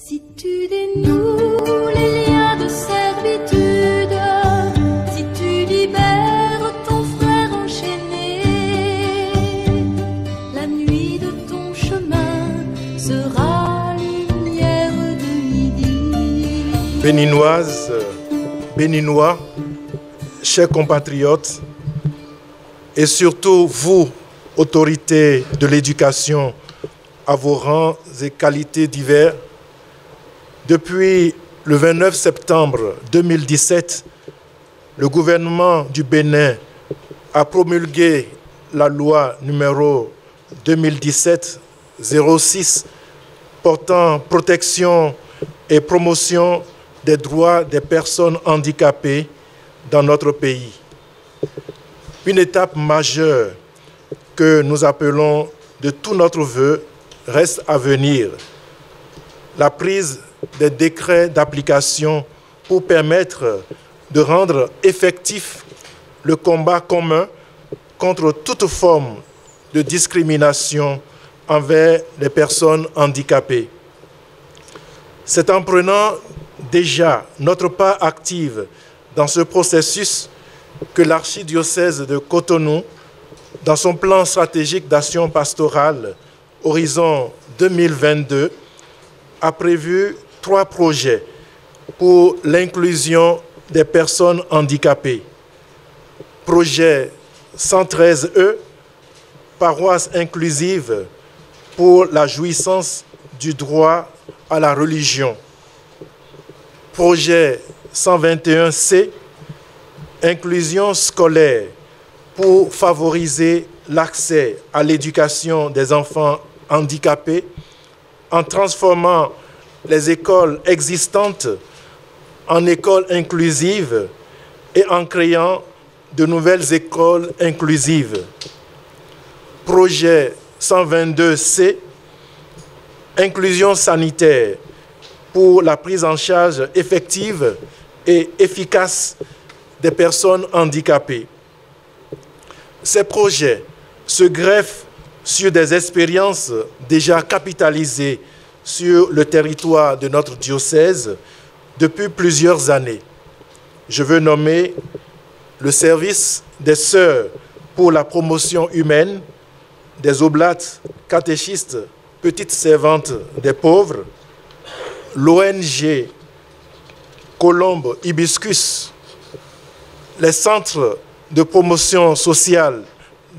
Si tu dénoues les liens de servitude, si tu libères ton frère enchaîné, la nuit de ton chemin sera lumière de midi. Béninoises, Béninois, chers compatriotes, et surtout vous, autorités de l'éducation, à vos rangs et qualités divers, depuis le 29 septembre 2017, le gouvernement du Bénin a promulgué la loi numéro 2017-06 portant protection et promotion des droits des personnes handicapées dans notre pays. Une étape majeure que nous appelons de tout notre vœu reste à venir. La prise des décrets d'application pour permettre de rendre effectif le combat commun contre toute forme de discrimination envers les personnes handicapées. C'est en prenant déjà notre part active dans ce processus que l'archidiocèse de Cotonou, dans son plan stratégique d'action pastorale Horizon 2022, a prévu 3 projets pour l'inclusion des personnes handicapées. Projet 113E, paroisse inclusive pour la jouissance du droit à la religion. Projet 121C, inclusion scolaire pour favoriser l'accès à l'éducation des enfants handicapés en transformant les écoles existantes en écoles inclusives et en créant de nouvelles écoles inclusives. Projet 122C, inclusion sanitaire pour la prise en charge effective et efficace des personnes handicapées. Ces projets se greffent sur des expériences déjà capitalisées sur le territoire de notre diocèse depuis plusieurs années. Je veux nommer le service des Sœurs pour la promotion humaine, des Oblates catéchistes Petites Servantes des pauvres, l'ONG Colombe Hibiscus, les centres de promotion sociale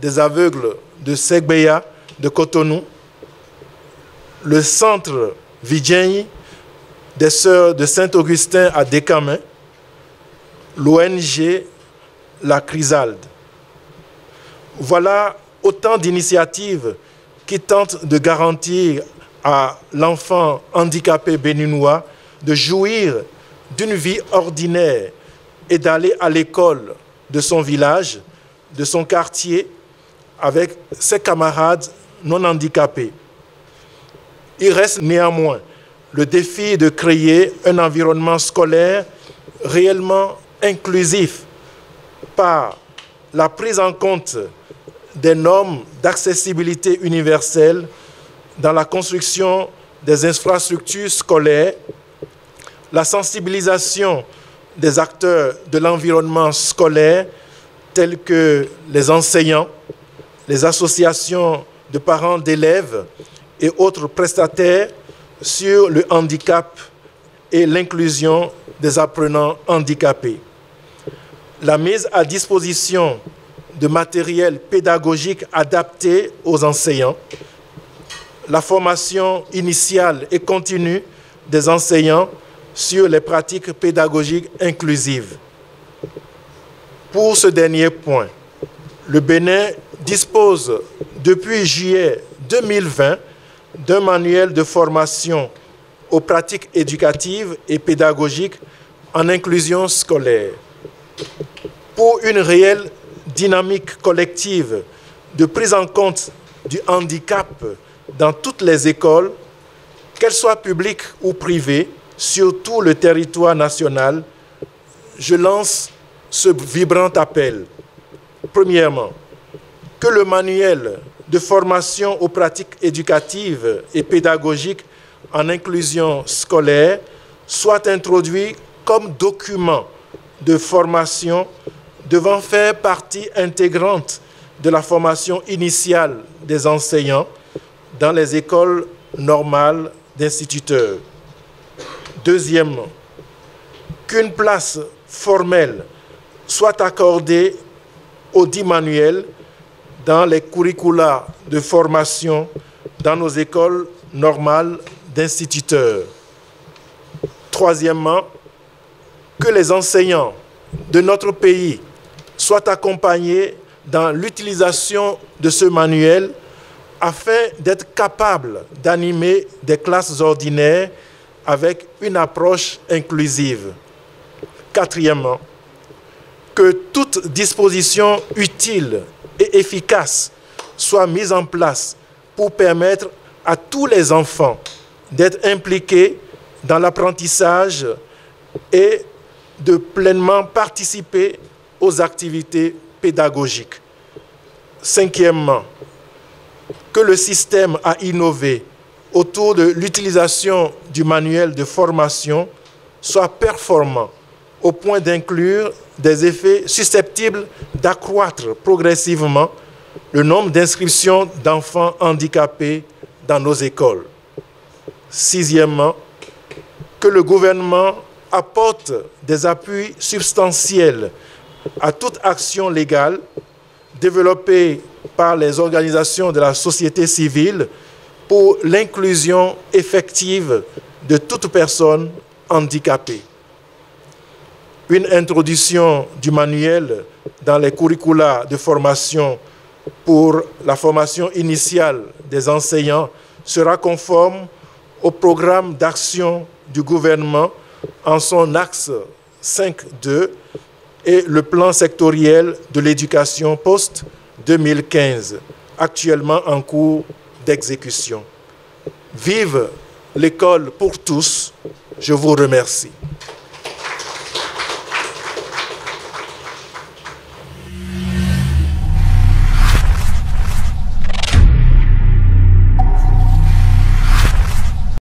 des aveugles de Segbeya, de Cotonou, le centre Vidjeni des Sœurs de Saint-Augustin à Descamins, l'ONG La Chrysalde. Voilà autant d'initiatives qui tentent de garantir à l'enfant handicapé béninois de jouir d'une vie ordinaire et d'aller à l'école de son village, de son quartier, avec ses camarades non handicapés. Il reste néanmoins le défi de créer un environnement scolaire réellement inclusif par la prise en compte des normes d'accessibilité universelle dans la construction des infrastructures scolaires, la sensibilisation des acteurs de l'environnement scolaire tels que les enseignants, les associations de parents d'élèves et autres prestataires sur le handicap et l'inclusion des apprenants handicapés. La mise à disposition de matériel pédagogique adapté aux enseignants, la formation initiale et continue des enseignants sur les pratiques pédagogiques inclusives. Pour ce dernier point, le Bénin dispose depuis juillet 2020 d'un manuel de formation aux pratiques éducatives et pédagogiques en inclusion scolaire. Pour une réelle dynamique collective de prise en compte du handicap dans toutes les écoles, qu'elles soient publiques ou privées, sur tout le territoire national, je lance ce vibrant appel. Premièrement, que le manuel de formation aux pratiques éducatives et pédagogiques en inclusion scolaire soit introduit comme document de formation devant faire partie intégrante de la formation initiale des enseignants dans les écoles normales d'instituteurs. Deuxièmement, qu'une place formelle soit accordée aux dits manuels dans les curricula de formation dans nos écoles normales d'instituteurs. Troisièmement, que les enseignants de notre pays soient accompagnés dans l'utilisation de ce manuel afin d'être capables d'animer des classes ordinaires avec une approche inclusive. Quatrièmement, que toute disposition utile et efficace soit mise en place pour permettre à tous les enfants d'être impliqués dans l'apprentissage et de pleinement participer aux activités pédagogiques. Cinquièmement, que le système à innover autour de l'utilisation du manuel de formation soit performant au point d'inclure des effets susceptibles d'accroître progressivement le nombre d'inscriptions d'enfants handicapés dans nos écoles. Sixièmement, que le gouvernement apporte des appuis substantiels à toute action légale développée par les organisations de la société civile pour l'inclusion effective de toute personne handicapée. Une introduction du manuel dans les curricula de formation pour la formation initiale des enseignants sera conforme au programme d'action du gouvernement en son axe 5.2 et le plan sectoriel de l'éducation post-2015, actuellement en cours d'exécution. Vive l'école pour tous, je vous remercie.